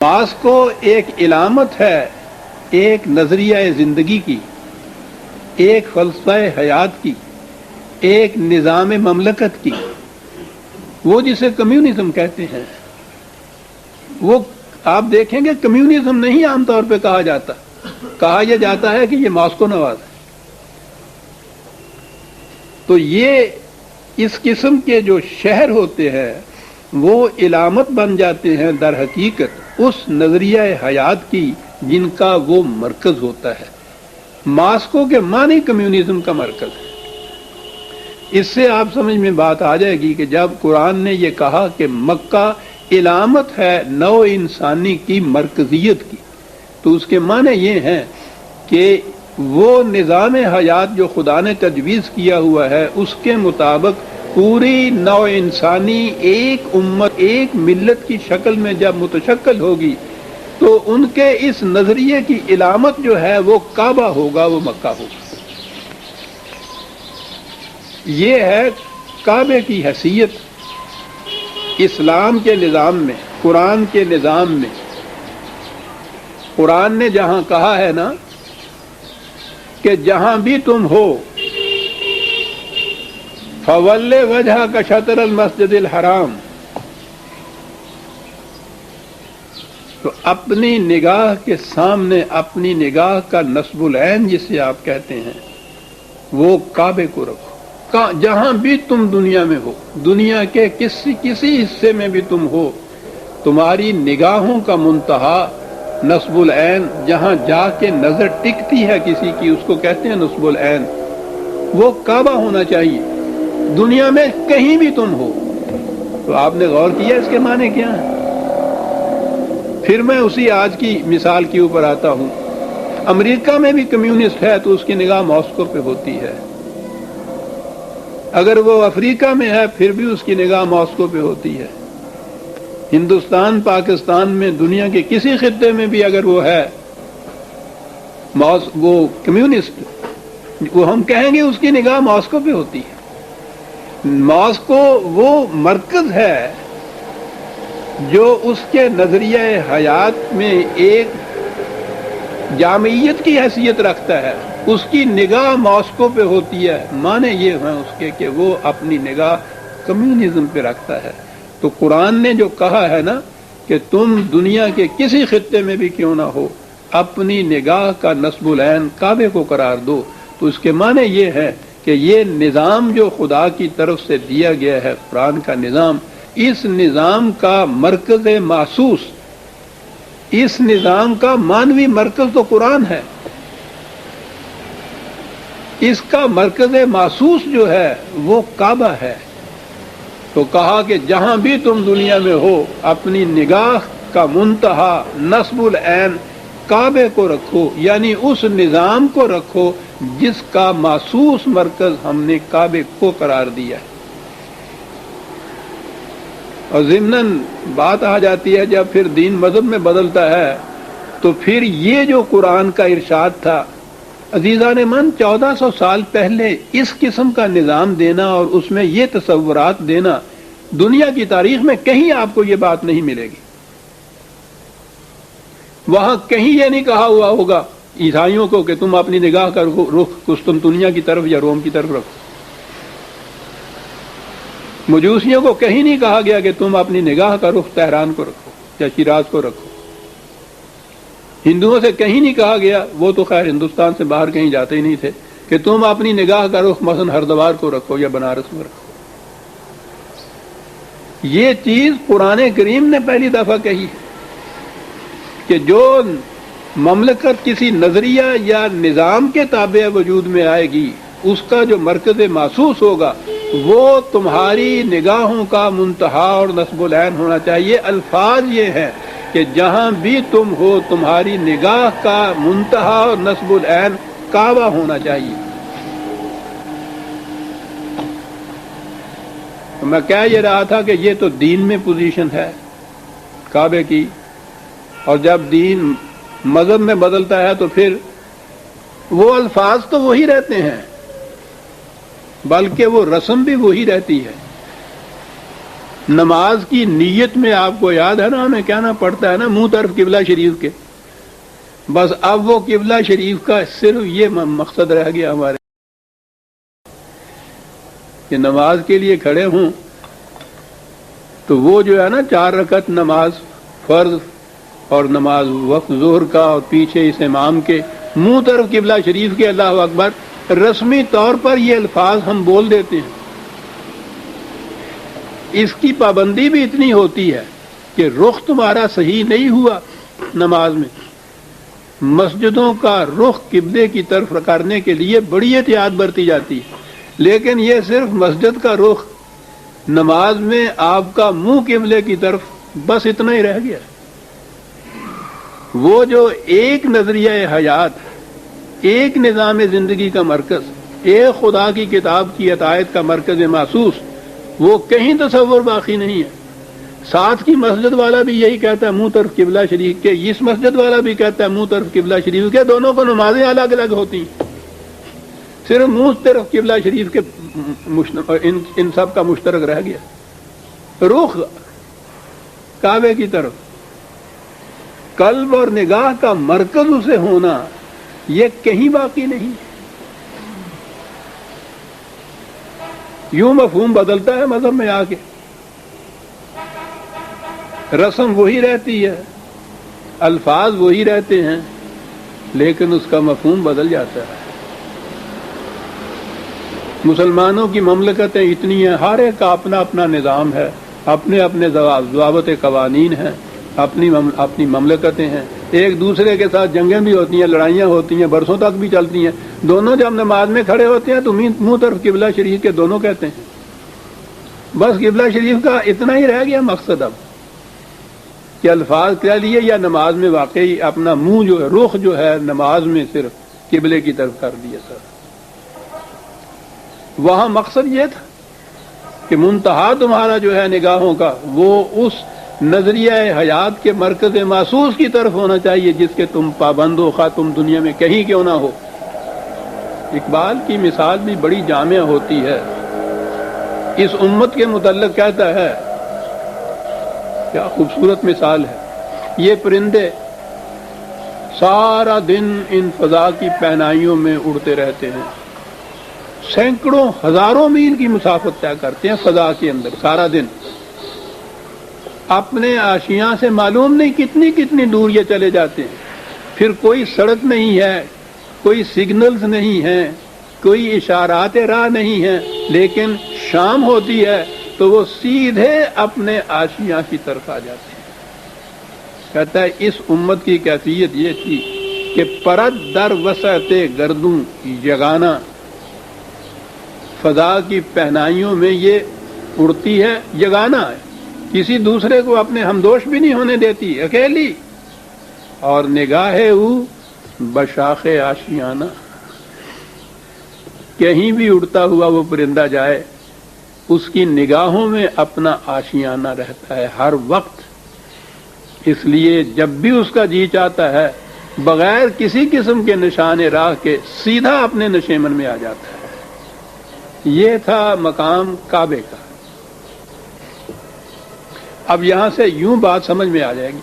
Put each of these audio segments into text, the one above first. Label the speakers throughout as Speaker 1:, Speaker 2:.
Speaker 1: نماز کو ایک علامت ہے، ایک نظریہ زندگی کی، ایک فلسفہ حیات کی، ایک نظام مملکت کی، وہ جسے کمیونزم کہتے ہیں۔ وہ آپ دیکھیں گے کمیونزم نہیں عام طور پہ کہا جاتا، کہا یہ جاتا ہے کہ یہ ماسکو نواز ہے۔ تو یہ اس قسم کے جو شہر ہوتے ہیں وہ علامت بن جاتے ہیں در حقیقت اس نظریہ حیات کی جن کا وہ مرکز ہوتا ہے۔ ماسکو کے معنی کمیونزم کا مرکز ہے۔ اس سے آپ سمجھ میں بات آ جائے گی کہ جب قرآن نے یہ کہا کہ مکہ علامت ہے نو انسانی کی مرکزیت کی، تو اس کے معنی یہ ہیں کہ وہ نظام حیات جو خدا نے تجویز کیا ہوا ہے اس کے مطابق پوری نو انسانی ایک امت ایک ملت کی شکل میں جب متشکل ہوگی تو ان کے اس نظریے کی علامت جو ہے وہ کعبہ ہوگا، وہ مکہ ہوگا۔ یہ ہے کعبے کی حیثیت اسلام کے نظام میں، قرآن کے نظام میں۔ قرآن نے جہاں کہا ہے نا کہ جہاں بھی تم ہو فَوَلِّ وَجْهَكَ شَطْرَ الْمَسْجِدِ الْحَرَامِ، تو اپنی نگاہ کے سامنے اپنی نگاہ کا نصب العین جسے آپ کہتے ہیں وہ کعبے کو رکھو۔ جہاں بھی تم دنیا میں ہو، دنیا کے کسی حصے میں بھی تم ہو، تمہاری نگاہوں کا منتہا نصب العین جہاں جا کے نظر ٹکتی ہے کسی کی اس کو کہتے ہیں نصب العین، وہ کعبہ ہونا چاہیے دنیا میں کہیں بھی تم ہو۔ تو آپ نے غور کیا اس کے معنی کیا ہے؟ پھر میں اسی آج کی مثال کے اوپر آتا ہوں۔ امریکہ میں بھی کمیونسٹ ہے تو اس کی نگاہ ماسکو پہ ہوتی ہے، اگر وہ افریقہ میں ہے پھر بھی اس کی نگاہ ماسکو پہ ہوتی ہے۔ ہندوستان پاکستان میں دنیا کے کسی خطے میں بھی اگر وہ ہے وہ کمیونسٹ، وہ ہم کہیں گے اس کی نگاہ ماسکو پہ ہوتی ہے۔ ماسکو وہ مرکز ہے جو اس کے نظریہ حیات میں ایک جامعیت کی حیثیت رکھتا ہے، اس کی نگاہ ماسکو پہ ہوتی ہے۔ معنی یہ ہے اس کے کہ وہ اپنی نگاہ کمیونزم پہ رکھتا ہے۔ تو قرآن نے جو کہا ہے نا کہ تم دنیا کے کسی خطے میں بھی کیوں نہ ہو اپنی نگاہ کا نصب العین کعبے کو قرار دو، تو اس کے معنی یہ ہے کہ یہ نظام جو خدا کی طرف سے دیا گیا ہے قرآن کا نظام، اس نظام کا مرکز محسوس، اس نظام کا مانوی مرکز تو قرآن ہے، اس کا مرکز محسوس جو ہے وہ کعبہ ہے۔ تو کہا کہ جہاں بھی تم دنیا میں ہو اپنی نگاہ کا منتہا نصب العین کعبے کو رکھو، یعنی اس نظام کو رکھو جس کا محسوس مرکز ہم نے کعبے کو قرار دیا ہے۔ اور ضمناً بات آ جاتی ہے جب پھر دین مذہب میں بدلتا ہے تو پھر یہ جو قرآن کا ارشاد تھا عزیزان من 1400 سال پہلے اس قسم کا نظام دینا اور اس میں یہ تصورات دینا، دنیا کی تاریخ میں کہیں آپ کو یہ بات نہیں ملے گی۔ وہاں کہیں یہ نہیں کہا ہوا ہوگا عیسائیوں کو کہ تم اپنی نگاہ کا رخ قسطنطنیہ کی طرف یا روم کی طرف رکھو۔ مجوسیوں کو کہیں نہیں کہا گیا کہ تم اپنی نگاہ کا رخ تہران کو رکھو یا شیراز کو رکھو۔ ہندوؤں سے کہیں نہیں کہا گیا، وہ تو خیر ہندوستان سے باہر کہیں جاتے ہی نہیں تھے، کہ تم اپنی نگاہ کا رخ مثلا ہردوار کو رکھو یا بنارس میں رکھو۔ یہ چیز قرآن کریم نے پہلی دفعہ کہی کہ جو مملکت کسی نظریہ یا نظام کے تابع وجود میں آئے گی اس کا جو مرکز محسوس ہوگا وہ تمہاری نگاہوں کا منتہا اور نصب العین ہونا چاہیے۔ الفاظ یہ ہیں کہ جہاں بھی تم ہو تمہاری نگاہ کا منتہا اور نصب العین کعبہ ہونا چاہیے۔ تو میں کہہ یہ رہا تھا کہ یہ تو دین میں پوزیشن ہے کعبے کی، اور جب دین مذہب میں بدلتا ہے تو پھر وہ الفاظ تو وہی رہتے ہیں بلکہ وہ رسم بھی وہی رہتی ہے۔ نماز کی نیت میں آپ کو یاد ہے نا ہمیں کہنا پڑتا ہے نا منہ طرف قبلہ شریف کے، بس اب وہ قبلہ شریف کا صرف یہ مقصد رہ گیا ہمارے کہ نماز کے لیے کھڑے ہوں تو وہ جو ہے نا 4 رکعت نماز فرض اور نماز وقت ظہر کا اور پیچھے اس امام کے منہ طرف قبلہ شریف کے اللہ اکبر، رسمی طور پر یہ الفاظ ہم بول دیتے ہیں، اس کی پابندی بھی اتنی ہوتی ہے کہ رخ تمہارا صحیح نہیں ہوا نماز میں، مسجدوں کا رخ قبلے کی طرف کرنے کے لیے بڑی احتیاط برتی جاتی ہے، لیکن یہ صرف مسجد کا رخ، نماز میں آپ کا منہ قبلے کی طرف، بس اتنا ہی رہ گیا۔ وہ جو ایک نظریہ حیات، ایک نظام زندگی کا مرکز، ایک خدا کی کتاب کی عطایت کا مرکز محسوس، وہ کہیں تصور باقی نہیں ہے۔ ساتھ کی مسجد والا بھی یہی کہتا ہے منہ طرف قبلہ شریف کے، اس مسجد والا بھی کہتا ہے منہ طرف قبلہ شریف کے، دونوں کو نمازیں الگ الگ ہوتی ہیں، صرف منہ طرف قبلہ شریف کے ان سب کا مشترک رہ گیا۔ رخ کعبے کی طرف، قلب اور نگاہ کا مرکز اسے ہونا، یہ کہیں باقی نہیں۔ یوں مفہوم بدلتا ہے مذہب میں آ کے، رسم وہی رہتی ہے، الفاظ وہی رہتے ہیں، لیکن اس کا مفہوم بدل جاتا ہے۔ مسلمانوں کی مملکتیں اتنی ہیں، ہر ایک کا اپنا اپنا نظام ہے، اپنے اپنے ضوابط قوانین ہیں، اپنی مملکتیں ہیں، ایک دوسرے کے ساتھ جنگیں بھی ہوتی ہیں، لڑائیاں ہوتی ہیں، برسوں تک بھی چلتی ہیں، دونوں جب نماز میں کھڑے ہوتے ہیں تو منہ طرف قبلہ شریف کے دونوں کہتے ہیں۔ بس قبلہ شریف کا اتنا ہی رہ گیا مقصد اب کہ الفاظ کہہ لیے یا نماز میں واقعی اپنا منہ جو ہے، رخ جو ہے نماز میں صرف قبلے کی طرف کر دیا سر۔ وہاں مقصد یہ تھا کہ منتہا تمہارا جو ہے نگاہوں کا وہ اس نظریہ حیات کے مرکز محسوس کی طرف ہونا چاہیے جس کے تم پابند ہو، خواہ تم دنیا میں کہیں کیوں نہ ہو۔ اقبال کی مثال بھی بڑی جامع ہوتی ہے، اس امت کے متعلق کہتا ہے، کیا خوبصورت مثال ہے، یہ پرندے سارا دن ان فضا کی پہنائیوں میں اڑتے رہتے ہیں، سینکڑوں ہزاروں میل کی مسافت طے کرتے ہیں فضا کے اندر سارا دن، اپنے آشیاں سے معلوم نہیں کتنی کتنی دور یہ چلے جاتے ہیں، پھر کوئی سڑک نہیں ہے، کوئی سگنلز نہیں ہیں، کوئی اشارات راہ نہیں ہیں، لیکن شام ہوتی ہے تو وہ سیدھے اپنے آشیاں کی طرف آ جاتے ہیں۔ کہتا ہے اس امت کی کیفیت یہ تھی کہ پرد در وسعت گردوں یگانہ، فضا کی پہنائیوں میں یہ اڑتی ہے، یگانہ ہے، کسی دوسرے کو اپنے ہمدوش بھی نہیں ہونے دیتی، اکیلی، اور نگاہ او بشاخ آشیانہ، کہیں بھی اڑتا ہوا وہ پرندہ جائے اس کی نگاہوں میں اپنا آشیانہ رہتا ہے ہر وقت، اس لیے جب بھی اس کا جی چاہتا ہے بغیر کسی قسم کے نشان راہ کے سیدھا اپنے نشیمن میں آ جاتا ہے۔ یہ تھا مقام کعبے کا۔ اب یہاں سے یوں بات سمجھ میں آ جائے گی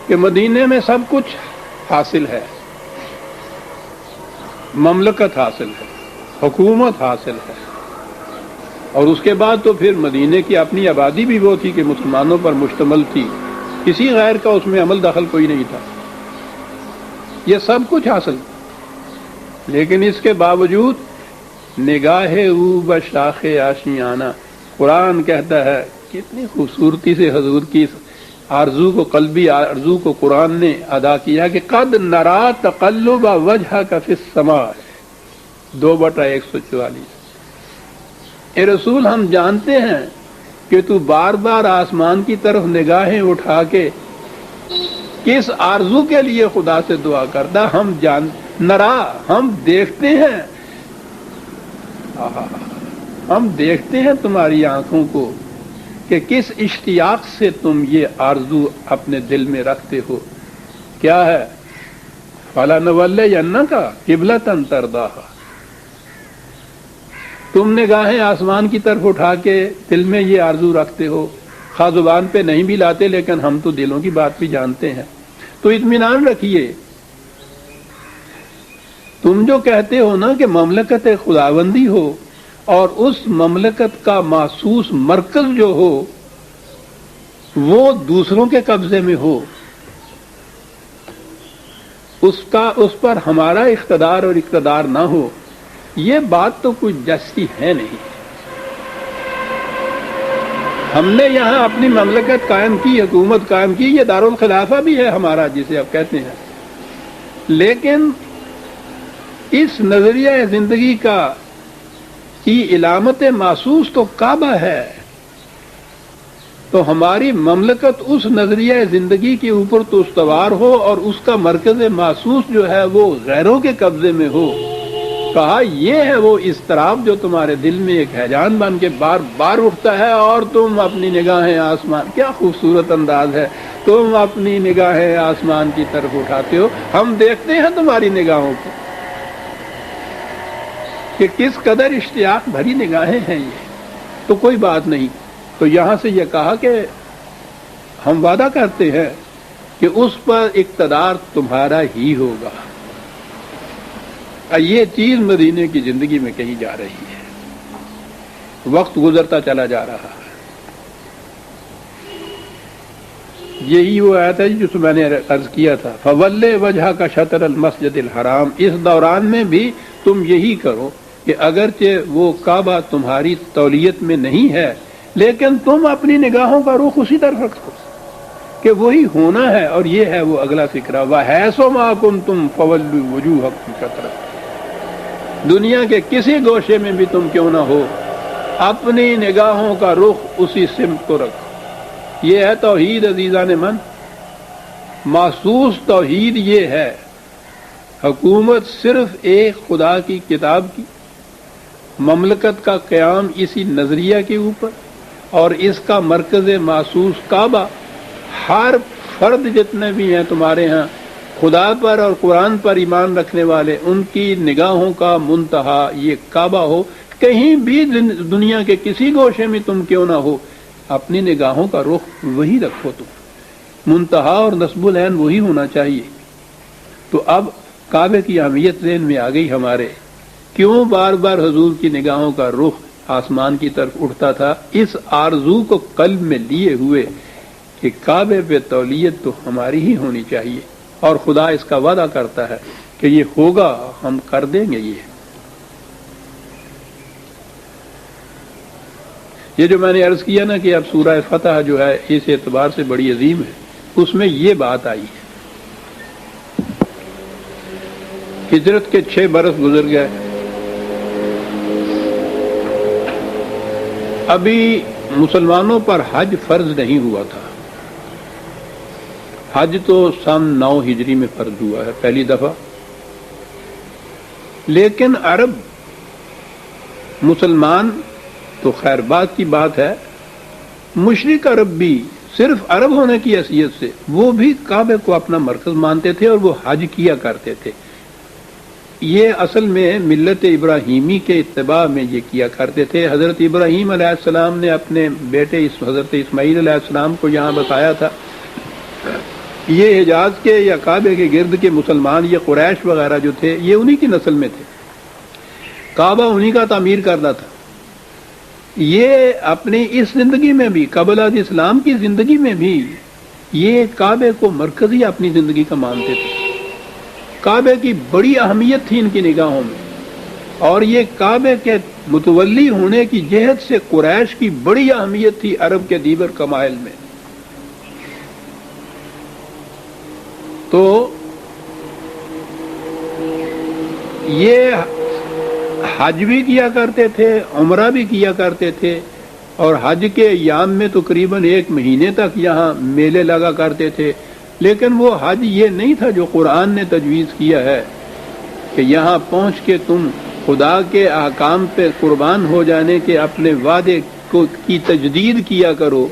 Speaker 1: کہ مدینے میں سب کچھ حاصل ہے، مملکت حاصل ہے، حکومت حاصل ہے، اور اس کے بعد تو پھر مدینے کی اپنی آبادی بھی وہ تھی کہ مسلمانوں پر مشتمل تھی، کسی غیر کا اس میں عمل دخل کوئی نہیں تھا، یہ سب کچھ حاصل، لیکن اس کے باوجود نگاہ او بشاخ آشیانہ، قرآن کہتا ہے، کتنی خوبصورتی سے حضور کی اس آرزو کو، قلبی آرزو کو قرآن نے ادا کیا کہ قد نرا تقلب وجہک فی السماء، 2/144۔ اے رسول ہم جانتے ہیں کہ تو بار بار آسمان کی طرف نگاہیں اٹھا کے کس آرزو کے لیے خدا سے دعا کرتا، نرا، ہم دیکھتے ہیں، ہم دیکھتے ہیں تمہاری آنکھوں کو کہ کس اشتیاق سے تم یہ آرزو اپنے دل میں رکھتے ہو، کیا ہے؟ فَلَنُوَلِّيَنَّكَ قِبْلَةً تَرْضَاهَا، تم نگاہیں آسمان کی طرف اٹھا کے دل میں یہ آرزو رکھتے ہو، خواہ زبان پہ نہیں بھی لاتے لیکن ہم تو دلوں کی بات بھی جانتے ہیں، تو اطمینان رکھیے۔ تم جو کہتے ہو نا کہ مملکت خداوندی ہو اور اس مملکت کا محسوس مرکز جو ہو وہ دوسروں کے قبضے میں ہو، اس پر ہمارا اقتدار اور اقتدار نہ ہو، یہ بات تو کچھ جستی ہے نہیں۔ ہم نے یہاں اپنی مملکت قائم کی، حکومت قائم کی، یہ دارالخلافہ بھی ہے ہمارا جسے آپ کہتے ہیں، لیکن اس نظریہ زندگی کی علامت محسوس تو کعبہ ہے، تو ہماری مملکت اس نظریہ زندگی کے اوپر تو استوار ہو اور اس کا مرکز محسوس جو ہے وہ غیروں کے قبضے میں ہو۔ کہا یہ ہے وہ اضطراب جو تمہارے دل میں ایک ہیجان بن کے بار بار اٹھتا ہے اور تم اپنی نگاہیں آسمان، کیا خوبصورت انداز ہے، تم اپنی نگاہیں آسمان کی طرف اٹھاتے ہو، ہم دیکھتے ہیں تمہاری نگاہوں کو کہ کس قدر اشتیاق بھری نگاہیں ہیں یہ، تو کوئی بات نہیں۔ تو یہاں سے یہ کہا کہ ہم وعدہ کرتے ہیں کہ اس پر اقتدار تمہارا ہی ہوگا۔ یہ چیز مدینے کی زندگی میں کہی جا رہی ہے، وقت گزرتا چلا جا رہا ہے۔ یہی وہ آیت ہے جس میں نے عرض کیا تھا، فَوَلِّ وَجْهَكَ شَطْرَ الْمَسْجِدِ الْحَرَامِ، اس دوران میں بھی تم یہی کرو کہ اگرچہ وہ کعبہ تمہاری تولیت میں نہیں ہے لیکن تم اپنی نگاہوں کا رخ اسی طرف رکھو کہ وہی ہونا ہے، اور یہ ہے وہ اگلا فکرہ، وَحَيْثُ مَا كُنتُمْ فَوَلُّوا وُجُوهَكُمْ شَطْرَهُ، دنیا کے کسی گوشے میں بھی تم کیوں نہ ہو اپنی نگاہوں کا رخ اسی سمت کو رکھو۔ یہ ہے توحید عزیزان من، محسوس توحید یہ ہے، حکومت صرف ایک خدا کی کتاب کی، مملکت کا قیام اسی نظریہ کے اوپر، اور اس کا مرکز محسوس کعبہ، ہر فرد جتنے بھی ہیں تمہارے ہاں خدا پر اور قرآن پر ایمان رکھنے والے، ان کی نگاہوں کا منتہا یہ کعبہ ہو، کہیں بھی دنیا کے کسی گوشے میں تم کیوں نہ ہو اپنی نگاہوں کا رخ وہی رکھو، تم منتہا اور نصب العین وہی ہونا چاہیے۔ تو اب کعبے کی اہمیت ذہن میں آ گئی ہمارے، کیوں بار بار حضور کی نگاہوں کا رخ آسمان کی طرف اٹھتا تھا، اس آرزو کو قلب میں لیے ہوئے کہ کعبے پہ تولیت تو ہماری ہی ہونی چاہیے، اور خدا اس کا وعدہ کرتا ہے کہ یہ ہوگا، ہم کر دیں گے۔ یہ جو میں نے عرض کیا نا کہ اب سورہ فتح جو ہے اس اعتبار سے بڑی عظیم ہے، اس میں یہ بات آئی ہے، ہجرت کے 6 برس گزر گئے، ابھی مسلمانوں پر حج فرض نہیں ہوا تھا، حج تو سن 9 ہجری میں فرض ہوا ہے پہلی دفعہ، لیکن عرب مسلمان تو خیر بات کی بات ہے، مشرک عرب بھی صرف عرب ہونے کی حیثیت سے وہ بھی کعبے کو اپنا مرکز مانتے تھے اور وہ حج کیا کرتے تھے۔ یہ اصل میں ملت ابراہیمی کے اتباع میں یہ کیا کرتے تھے۔ حضرت ابراہیم علیہ السلام نے اپنے بیٹے حضرت اسماعیل علیہ السلام کو یہاں بتایا تھا، یہ حجاز کے یا کعبے کے گرد کے مسلمان، یہ قریش وغیرہ جو تھے، یہ انہی کی نسل میں تھے، کعبہ انہی کا تعمیر کرنا تھا۔ یہ اپنی اس زندگی میں بھی، قبل از اسلام کی زندگی میں بھی یہ کعبے کو مرکزی اپنی زندگی کا مانتے تھے، کعبے کی بڑی اہمیت تھی ان کی نگاہوں میں، اور یہ کعبے کے متولی ہونے کی جہت سے قریش کی بڑی اہمیت تھی عرب کے دیگر قبائل میں۔ تو یہ حج بھی کیا کرتے تھے، عمرہ بھی کیا کرتے تھے، اور حج کے ایام میں تقریباً 1 مہینے تک یہاں میلے لگا کرتے تھے، لیکن وہ حج یہ نہیں تھا جو قرآن نے تجویز کیا ہے کہ یہاں پہنچ کے تم خدا کے احکام پہ قربان ہو جانے کے اپنے وعدے کی تجدید کیا کرو،